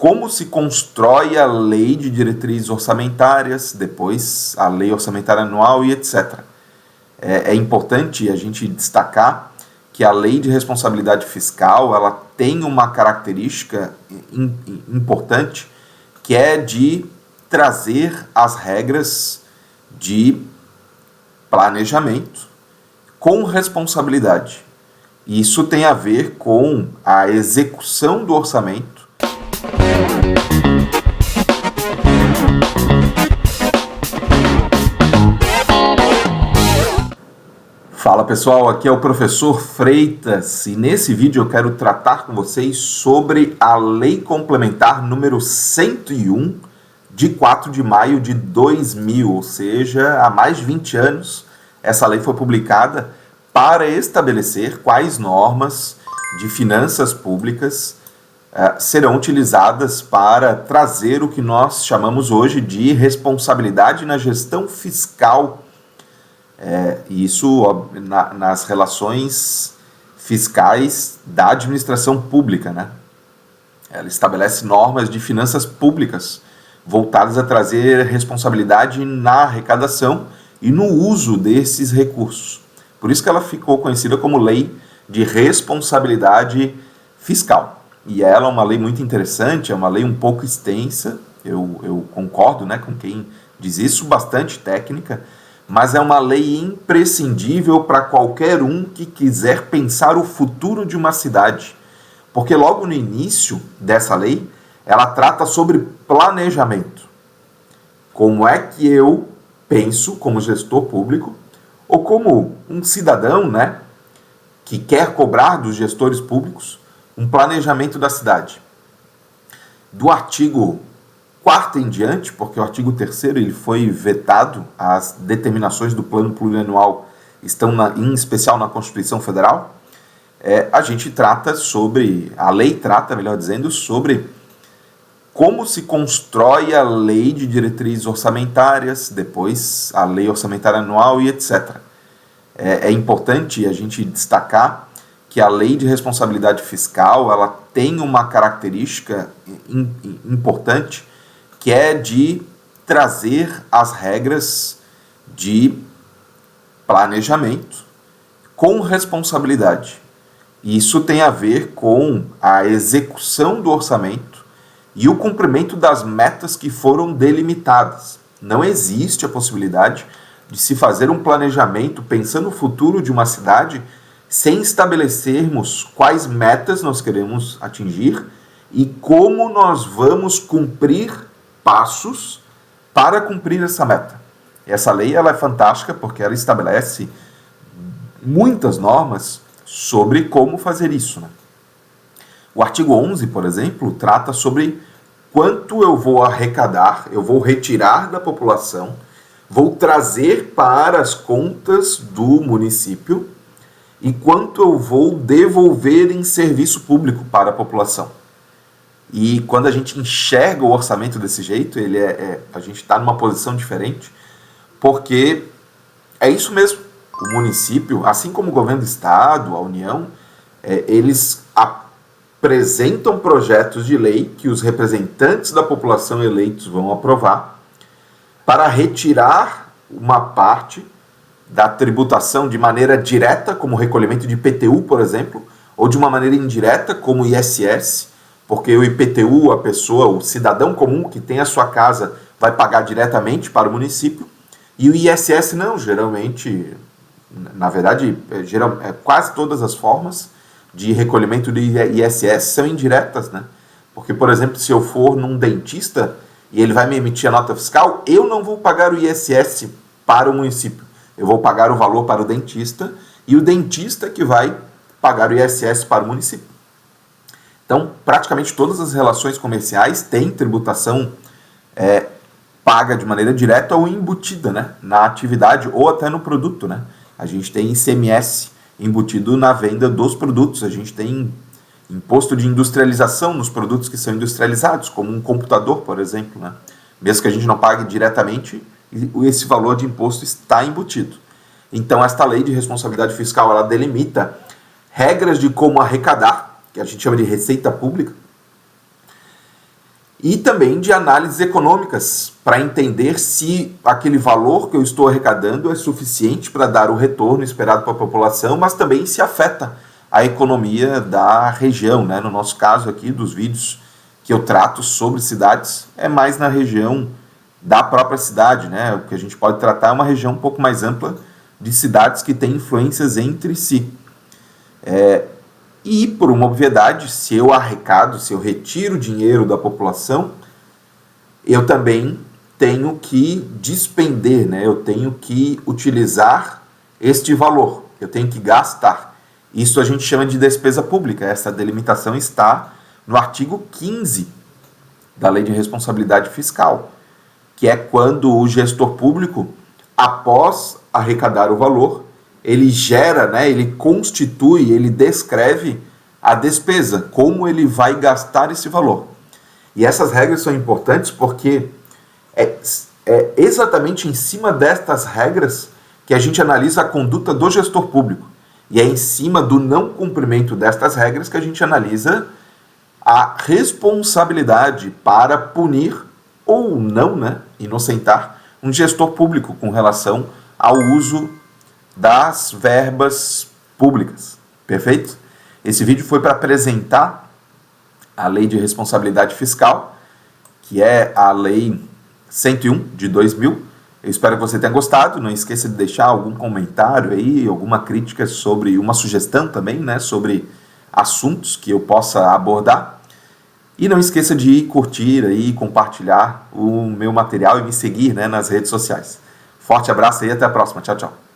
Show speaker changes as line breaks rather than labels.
como se constrói a lei de diretrizes orçamentárias, depois a lei orçamentária anual e etc. É importante a gente destacar que a lei de responsabilidade fiscal ela tem uma característica importante, que é de trazer as regras de planejamento com responsabilidade. Isso tem a ver com a execução do orçamento. Fala pessoal, aqui é o professor Freitas e nesse vídeo eu quero tratar com vocês sobre a Lei Complementar número 101 de 4 de maio de 2000, ou seja, há mais de 20 anos essa lei foi publicada para estabelecer quais normas de finanças públicas serão utilizadas para trazer o que nós chamamos hoje de responsabilidade na gestão fiscal. Isso nas relações fiscais da administração pública, né? Ela estabelece normas de finanças públicas voltadas a trazer responsabilidade na arrecadação e no uso desses recursos. Por isso que ela ficou conhecida como Lei de Responsabilidade Fiscal. E ela é uma lei muito interessante, é uma lei um pouco extensa, eu concordo, né, com quem diz isso, bastante técnica, mas é uma lei imprescindível para qualquer um que quiser pensar o futuro de uma cidade. Porque logo no início dessa lei, ela trata sobre planejamento. Como é que eu penso como gestor público, ou como um cidadão, né, que quer cobrar dos gestores públicos um planejamento da cidade. Do artigo 4º em diante, porque o artigo 3º ele foi vetado, as determinações do plano plurianual estão em especial na Constituição Federal, a gente trata sobre, a lei trata, melhor dizendo, sobre como se constrói a lei de diretrizes orçamentárias, depois a lei orçamentária anual e etc. É importante a gente destacar que a lei de responsabilidade fiscal ela tem uma característica importante, que é de trazer as regras de planejamento com responsabilidade. Isso tem a ver com a execução do orçamento e o cumprimento das metas que foram delimitadas. Não existe a possibilidade de se fazer um planejamento pensando no futuro de uma cidade sem estabelecermos quais metas nós queremos atingir e como nós vamos cumprir passos para cumprir essa meta. Essa lei ela é fantástica porque ela estabelece muitas normas sobre como fazer isso, né? O artigo 11, por exemplo, trata sobre quanto eu vou arrecadar, eu vou retirar da população, vou trazer para as contas do município e quanto eu vou devolver em serviço público para a população. E quando a gente enxerga o orçamento desse jeito, a gente está numa posição diferente, porque é isso mesmo. O município, assim como o governo do estado, a União, eles apresentam projetos de lei que os representantes da população eleitos vão aprovar para retirar uma parte da tributação de maneira direta, como o recolhimento de IPTU, por exemplo, ou de uma maneira indireta, como o ISS, porque o IPTU, a pessoa, o cidadão comum que tem a sua casa, vai pagar diretamente para o município, e o ISS não, geralmente, na verdade, quase todas as formas de recolhimento do ISS são indiretas, né? Porque, por exemplo, se eu for num dentista e ele vai me emitir a nota fiscal, eu não vou pagar o ISS para o município. Eu vou pagar o valor para o dentista e o dentista que vai pagar o ISS para o município. Então, praticamente todas as relações comerciais têm tributação paga de maneira direta ou embutida, né, na atividade ou até no produto, né? A gente tem ICMS embutido na venda dos produtos, a gente tem imposto de industrialização nos produtos que são industrializados, como um computador, por exemplo, né? Mesmo que a gente não pague diretamente, esse valor de imposto está embutido. Então, esta lei de responsabilidade fiscal, ela delimita regras de como arrecadar, que a gente chama de receita pública, e também de análises econômicas para entender se aquele valor que eu estou arrecadando é suficiente para dar o retorno esperado para a população, mas também se afeta a economia da região, né? No nosso caso aqui, dos vídeos que eu trato sobre cidades, é mais na região da própria cidade, né? O que a gente pode tratar é uma região um pouco mais ampla de cidades que têm influências entre si. E, por uma obviedade, se eu arrecado, se eu retiro dinheiro da população, eu também tenho que despender, né? Eu tenho que utilizar este valor, eu tenho que gastar. Isso a gente chama de despesa pública. Essa delimitação está no artigo 15 da Lei de Responsabilidade Fiscal, que é quando o gestor público, após arrecadar o valor, ele gera, né, ele constitui, ele descreve a despesa, como ele vai gastar esse valor. E essas regras são importantes porque é exatamente em cima destas regras que a gente analisa a conduta do gestor público. E é em cima do não cumprimento destas regras que a gente analisa a responsabilidade para punir ou não, né, inocentar um gestor público com relação ao uso das verbas públicas. Perfeito? Esse vídeo foi para apresentar a Lei de Responsabilidade Fiscal, que é a Lei 101 de 2000. Eu espero que você tenha gostado. Não esqueça de deixar algum comentário aí, alguma crítica sobre, uma sugestão também, né, sobre assuntos que eu possa abordar. E não esqueça de curtir aí, compartilhar o meu material e me seguir, né, nas redes sociais. Forte abraço e até a próxima. Tchau, tchau.